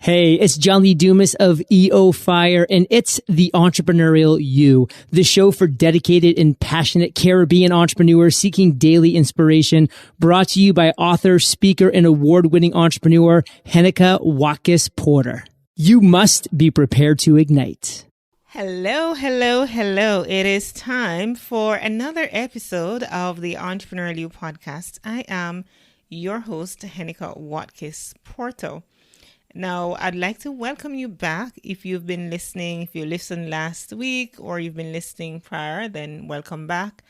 Hey, it's John Lee Dumas of EO Fire, and it's the Entrepreneurial You, the show for dedicated and passionate Caribbean entrepreneurs seeking daily inspiration, brought to you by author, speaker, and award-winning entrepreneur Heneka Watkis-Porter. You must be prepared to ignite. Hello, hello, hello. It is time for another episode of the Entrepreneurial You podcast. I am your host, Heneka Watkis-Porter. Now, I'd like to welcome you back. If you've been listening, if you listened last week or you've been listening prior, then welcome back.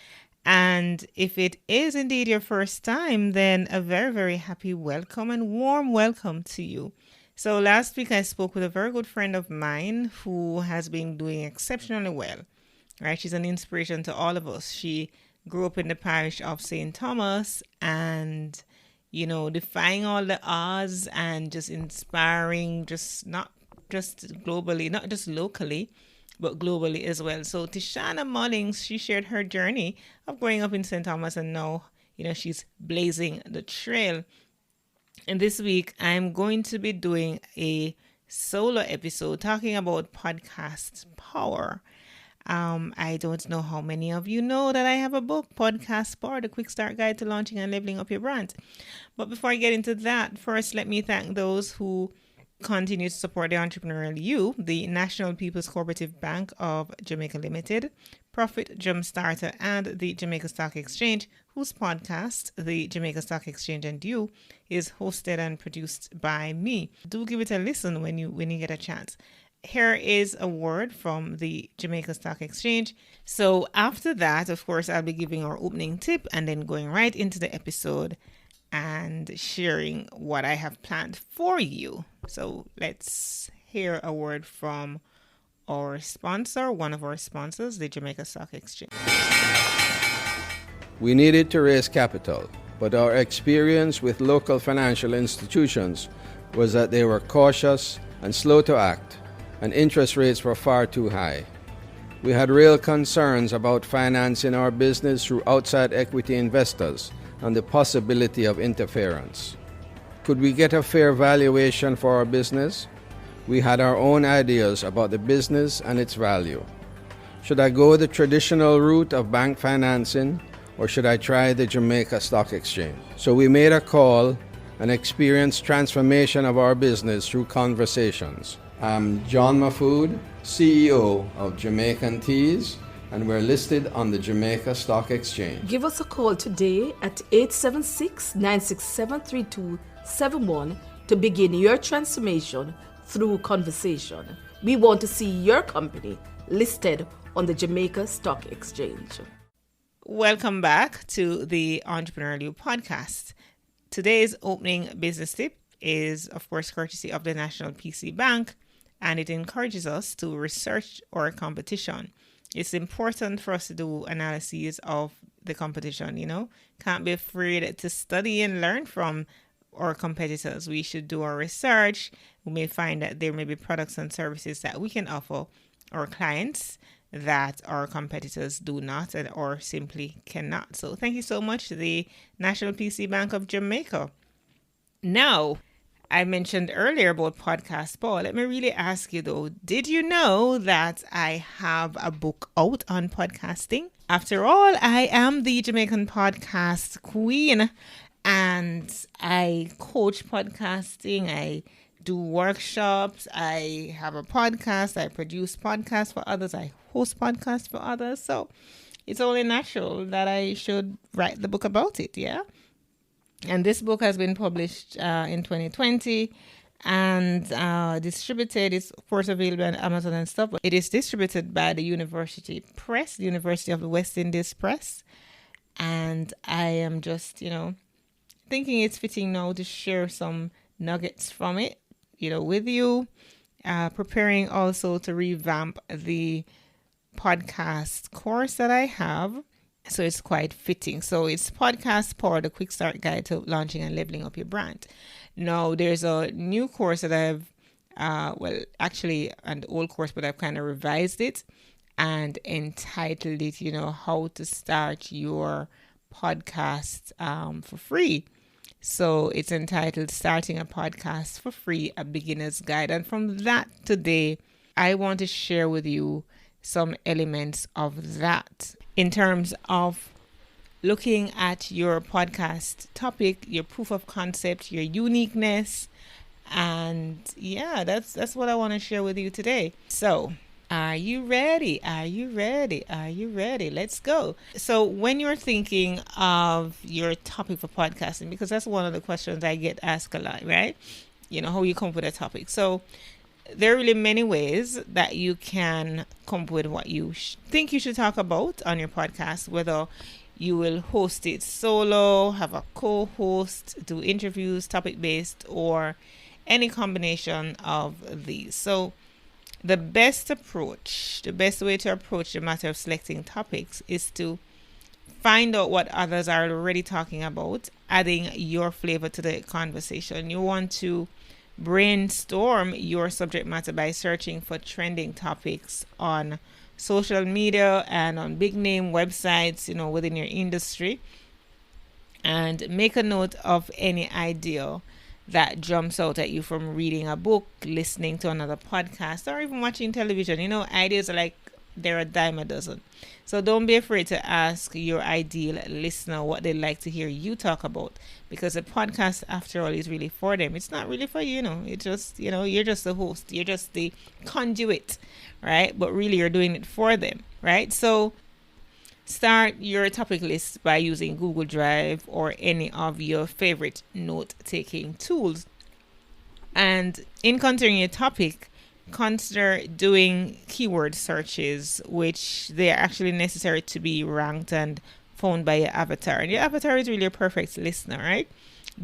And if it is indeed your first time, then a very, very happy welcome and warm welcome to you. So last week I spoke with a very good friend of mine who has been doing exceptionally well. Right? She's an inspiration to all of us. She grew up in the parish of St. Thomas and defying all the odds and just inspiring, not just globally, not just locally, but globally as well. So Tishana Mullings, she shared her journey of growing up in St. Thomas and now, she's blazing the trail. And this week, I'm going to be doing a solo episode talking about podcast power. I don't know how many of you know that I have a book, Podcast Power, the Quick Start Guide to Launching and Leveling Up Your Brand. But before I get into that, first, let me thank those who continue to support the Entrepreneurial You, the National People's Cooperative Bank of Jamaica Limited, Profit Jumpstarter, and the Jamaica Stock Exchange, whose podcast, the Jamaica Stock Exchange and You, is hosted and produced by me. Do give it a listen when you get a chance. Here is a word from the Jamaica Stock Exchange. So after that, of course, I'll be giving our opening tip and then going right into the episode and sharing what I have planned for you. So let's hear a word from our sponsor, one of our sponsors, the Jamaica Stock Exchange. We needed to raise capital, but our experience with local financial institutions was that they were cautious and slow to act, and interest rates were far too high. We had real concerns about financing our business through outside equity investors and the possibility of interference. Could we get a fair valuation for our business? We had our own ideas about the business and its value. Should I go the traditional route of bank financing, or should I try the Jamaica Stock Exchange? So we made a call and experienced transformation of our business through conversations. I'm John Mafood, CEO of Jamaican Teas, and we're listed on the Jamaica Stock Exchange. Give us a call today at 876-967-3271 to begin your transformation through conversation. We want to see your company listed on the Jamaica Stock Exchange. Welcome back to the Entrepreneurial You podcast. Today's opening business tip is, of course, courtesy of the National PC Bank, and it encourages us to research our competition. It's important for us to do analyses of the competition, Can't be afraid to study and learn from our competitors. We should do our research. We may find that there may be products and services that we can offer our clients that our competitors do not or simply cannot. So thank you so much to the National PC Bank of Jamaica. Now, I mentioned earlier about Podcast Power. Let me really ask you though, did you know that I have a book out on podcasting? After all, I am the Jamaican podcast queen and I coach podcasting. I do workshops. I have a podcast. I produce podcasts for others. I host podcasts for others. So it's only natural that I should write the book about it. Yeah. And this book has been published in 2020 and distributed. It's of course available on Amazon and stuff, but it is distributed by the University Press, the University of the West Indies Press. And I am just, thinking it's fitting now to share some nuggets from it, with you. Preparing also to revamp the podcast course that I have. So it's quite fitting. So it's Podcast Power, the Quick Start Guide to Launching and Leveling Up Your Brand. Now, there's a new course that I've, actually an old course, but I've kind of revised it and entitled it, How to Start Your Podcast for Free. So it's entitled Starting a Podcast for Free, a Beginner's Guide. And from that today, I want to share with you some elements of that in terms of looking at your podcast topic, your proof of concept, your uniqueness. And yeah, that's what I want to share with you today. So are you ready? Are you ready? Are you ready? Let's go. So when you're thinking of your topic for podcasting, because that's one of the questions I get asked a lot, right? How you come up with a topic. So there are really many ways that you can come up with what you think you should talk about on your podcast, whether you will host it solo, have a co-host, do interviews, topic-based, or any combination of these. So the best way to approach the matter of selecting topics is to find out what others are already talking about, adding your flavor to the conversation. You want to brainstorm your subject matter by searching for trending topics on social media and on big name websites, within your industry, and make a note of any idea that jumps out at you from reading a book, listening to another podcast, or even watching television. Ideas are like they're a dime a dozen. So don't be afraid to ask your ideal listener what they'd like to hear you talk about, because a podcast, after all, is really for them. It's not really for you. It's just, you're just the host. You're just the conduit, right? But really, you're doing it for them, right? So start your topic list by using Google Drive or any of your favorite note-taking tools. And in considering your topic, consider doing keyword searches, which they are actually necessary to be ranked and found by your avatar. And your avatar is really a perfect listener, right?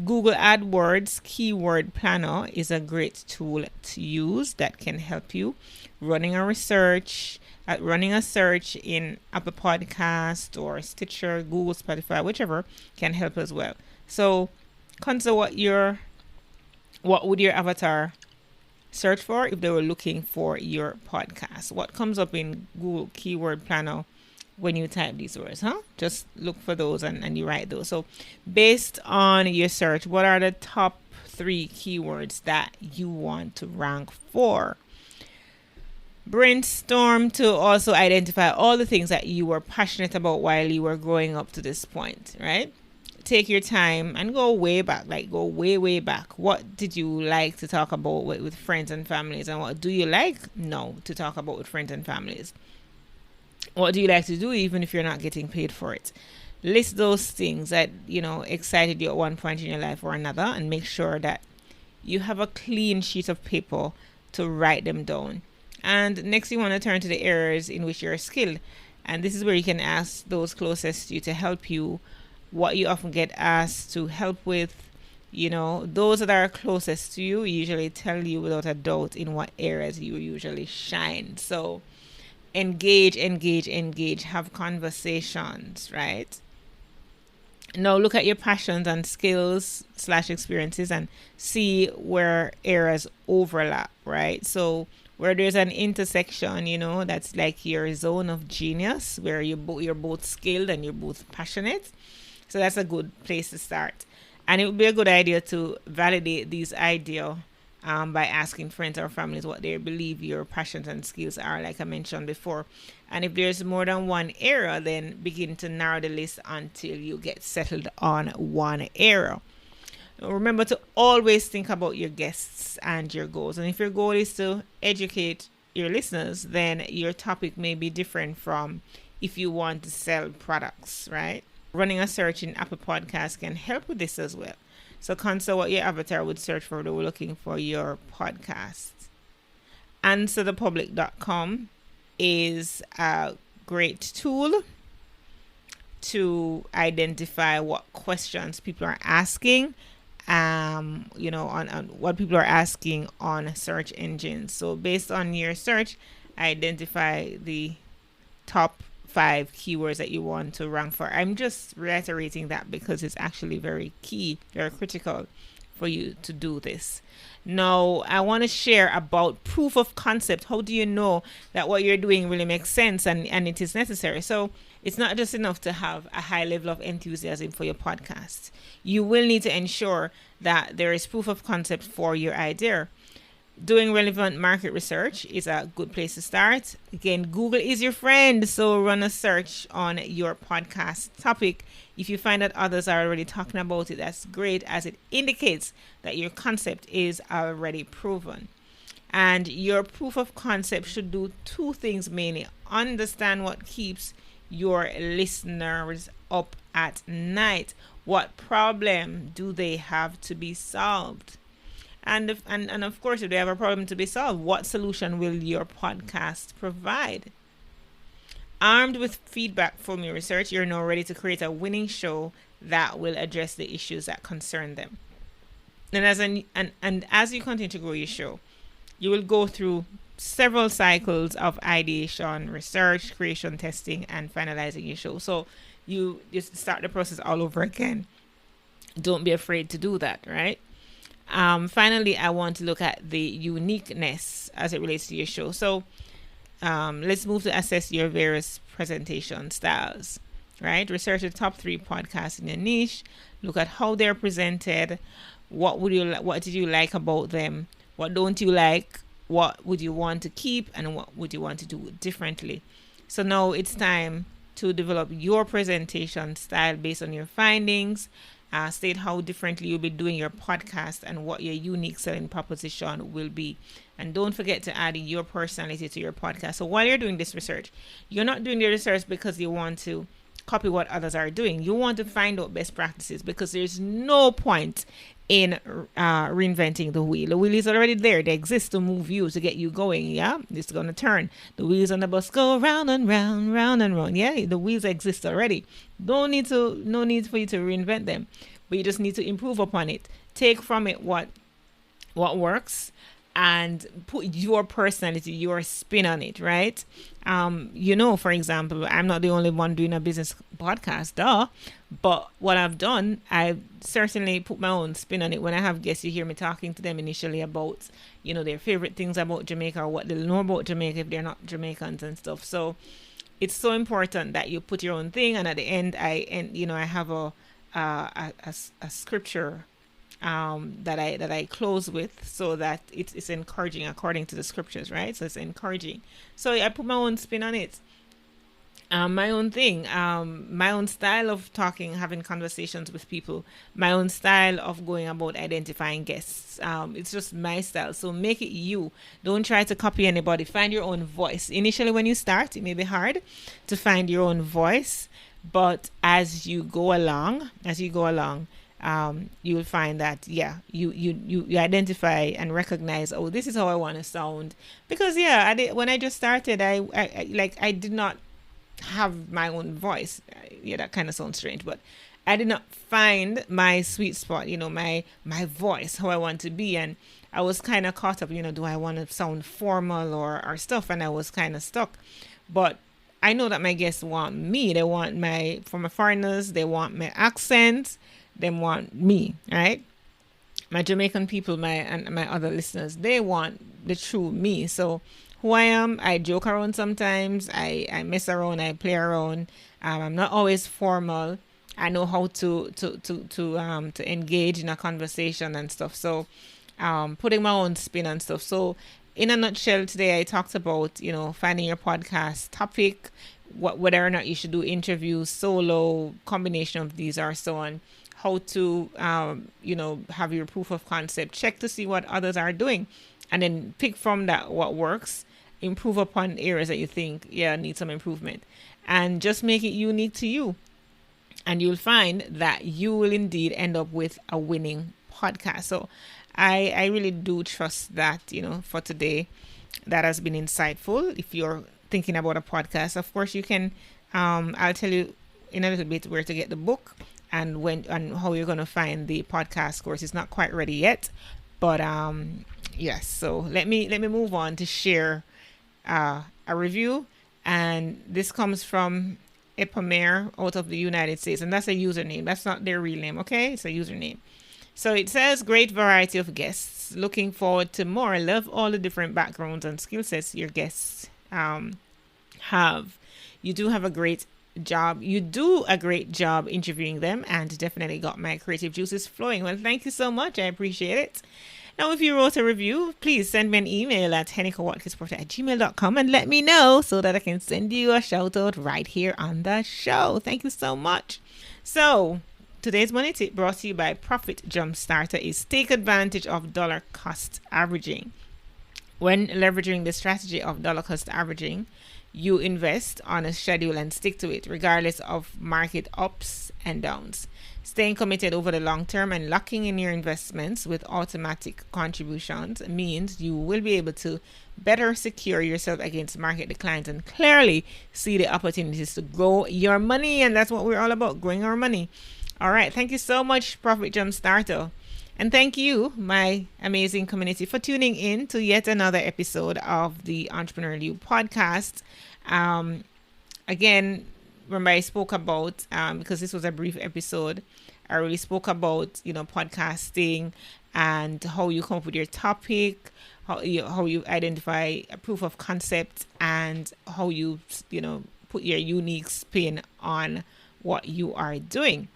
Google AdWords Keyword Planner is a great tool to use that can help you running a search in Apple Podcast or Stitcher, Google, Spotify, whichever can help as well. So consider what would your avatar search for if they were looking for your podcast. What comes up in Google Keyword Planner when you type these words, Just look for those and you write those. So based on your search, what are the top 3 keywords that you want to rank for? Brainstorm to also identify all the things that you were passionate about while you were growing up to this point, right? Take your time and go way back, go way back. What did you like to talk about with friends and families, and what do you like now to talk about with friends and families? What do you like to do even if you're not getting paid for it? List those things that, excited you at one point in your life or another, and make sure that you have a clean sheet of paper to write them down. And next, you want to turn to the areas in which you're skilled. And this is where you can ask those closest to you to help you. What you often get asked to help with, those that are closest to you usually tell you without a doubt in what areas you usually shine. So engage, have conversations, right? Now look at your passions and skills / experiences and see where areas overlap, right? So where there's an intersection, that's like your zone of genius, where you're both skilled and you're both passionate. So that's a good place to start. And it would be a good idea to validate these ideas by asking friends or families what they believe your passions and skills are, like I mentioned before. And if there's more than one area, then begin to narrow the list until you get settled on one area. Remember to always think about your guests and your goals. And if your goal is to educate your listeners, then your topic may be different from if you want to sell products, right? Running a search in Apple Podcasts can help with this as well. So consider what your avatar would search for if they were looking for your podcast. AnswerThePublic.com is a great tool to identify what questions people are asking, on what people are asking on search engines. So based on your search, identify the top 5 keywords that you want to rank for. I'm just reiterating that because it's actually very key, very critical for you to do this. Now, I want to share about proof of concept. How do you know that what you're doing really makes sense and it is necessary? So it's not just enough to have a high level of enthusiasm for your podcast. You will need to ensure that there is proof of concept for your idea. Doing relevant market research is a good place to start. Again, Google is your friend, so run a search on your podcast topic. If you find that others are already talking about it, that's great, as it indicates that your concept is already proven. And your proof of concept should do two things mainly. Understand what keeps your listeners up at night. What problem do they have to be solved? And of course, if they have a problem to be solved, what solution will your podcast provide? Armed with feedback from your research, you're now ready to create a winning show that will address the issues that concern them. And as you continue to grow your show, you will go through several cycles of ideation, research, creation, testing, and finalizing your show. So you just start the process all over again. Don't be afraid to do that, right? Finally, I want to look at the uniqueness as it relates to your show. So let's move to assess your various presentation styles, right? Research the top 3 podcasts in your niche. Look at how they're presented. What did you like about them? What don't you like? What would you want to keep? And what would you want to do differently? So now it's time to develop your presentation style based on your findings. State how differently you'll be doing your podcast and what your unique selling proposition will be. And don't forget to add your personality to your podcast. So while you're doing this research, you're not doing the research because you want to copy what others are doing. You want to find out best practices, because there's no point in reinventing the wheel. The wheel is already there. They exist to move you, to get you going. Yeah, it's going to turn. The wheels on the bus go round and round, round and round. Yeah, the wheels exist already. No need for you to reinvent them, but you just need to improve upon it. Take from it what works and put your personality, your spin on it, right? For example, I'm not the only one doing a business podcast, but what I've done, I've certainly put my own spin on it. When I have guests, you hear me talking to them initially about, their favorite things about Jamaica, or what they know about Jamaica if they're not Jamaicans and stuff. So it's so important that you put your own thing. And at the end, I have a scripture that I close with, so that it's encouraging according to the scriptures, right? So it's encouraging. So I put my own spin on it, my own thing, my own style of talking, having conversations with people, my own style of going about identifying guests. It's just my style. So make it you. Don't try to copy anybody. Find your own voice. Initially, when you start, it may be hard to find your own voice, but as you go along, you'll find that you identify and recognize, oh, this is how I want to sound. Because when I just started, I did not have my own voice. That kind of sounds strange, but I did not find my sweet spot, my voice, how I want to be. And I was kind of caught up, do I want to sound formal or stuff? And I was kind of stuck. But I know that my guests want me. They want for my foreigners, they want my accent. They want me, right? My Jamaican people, my other listeners, they want the true me. So who I am, I joke around sometimes. I mess around. I play around. I'm not always formal. I know how to engage in a conversation and stuff. So putting my own spin and stuff. So in a nutshell, today I talked about finding your podcast topic, whether or not you should do interviews, solo, combination of these, or so on. How to, have your proof of concept, check to see what others are doing, and then pick from that what works, improve upon areas that you think, need some improvement, and just make it unique to you. And you'll find that you will indeed end up with a winning podcast. So I really do trust that, for today, that has been insightful. If you're thinking about a podcast, of course you can, I'll tell you in a little bit where to get the book, and how you're going to find the podcast course. It's not quite ready yet, but yes. So let me move on to share a review, and this comes from Epamer out of the United States, and that's a username. That's not their real name, okay? It's a username. So it says great variety of guests. Looking forward to more. I love all the different backgrounds and skill sets your guests have. You do have a great job. You do a great job interviewing them, and definitely got my creative juices flowing. Well, thank you so much. I appreciate it. Now, if you wrote a review, please send me an email at henekawatkis-porter@gmail.com and let me know so that I can send you a shout out right here on the show. Thank you so much. So, today's money tip brought to you by Profit Jumpstarter is take advantage of dollar cost averaging. When leveraging the strategy of dollar cost averaging, you invest on a schedule and stick to it regardless of market ups and downs. Staying committed over the long term and locking in your investments with automatic contributions means you will be able to better secure yourself against market declines and clearly see the opportunities to grow your money. And that's what we're all about, growing our money. All right. Thank you so much, Profit Jumpstarter. And thank you, my amazing community, for tuning in to yet another episode of the Entrepreneurial You podcast. Again, remember I spoke about, because this was a brief episode, I really spoke about, podcasting and how you come up with your topic, how you identify a proof of concept, and how you, put your unique spin on what you are doing.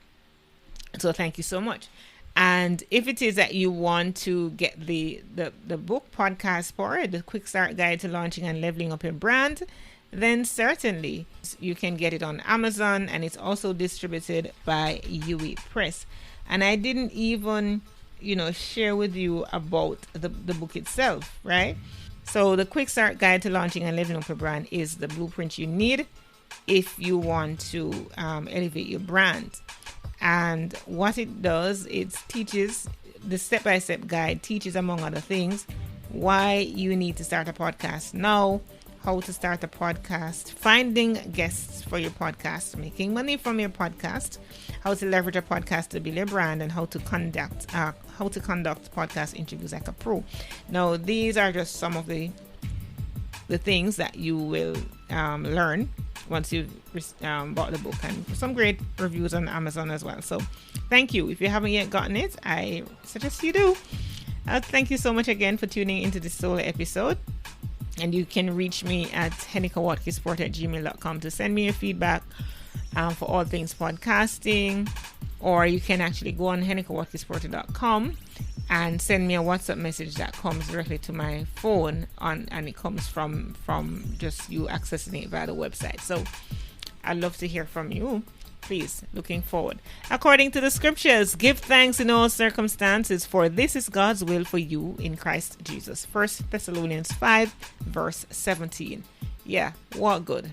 So thank you so much. And if it is that you want to get the book Podcast Power, the quick start guide to launching and leveling up your brand, then certainly you can get it on Amazon, and it's also distributed by UE Press. And I didn't even, share with you about the book itself, right? So the quick start guide to launching and leveling up your brand is the blueprint you need if you want to elevate your brand. And what it does, it teaches, the step-by-step guide teaches, among other things, why you need to start a podcast now, how to start a podcast, finding guests for your podcast, making money from your podcast, how to leverage a podcast to build your brand, and how to conduct podcast interviews like a pro. Now, these are just some of the things that you will learn once you've bought the book, and some great reviews on Amazon as well. So thank you. If you haven't yet gotten it, I suggest you do. Thank you so much again for tuning into this solo episode. And you can reach me at henekawatkis-porter@gmail.com to send me your feedback for all things podcasting. Or you can actually go on henekawatkis-porter.com and send me a WhatsApp message that comes directly to my phone and it comes from just you accessing it via the website. So I'd love to hear from you. Please, looking forward. According to the scriptures, give thanks in all circumstances, for this is God's will for you in Christ Jesus. 1 Thessalonians 5, verse 17. Yeah, what good.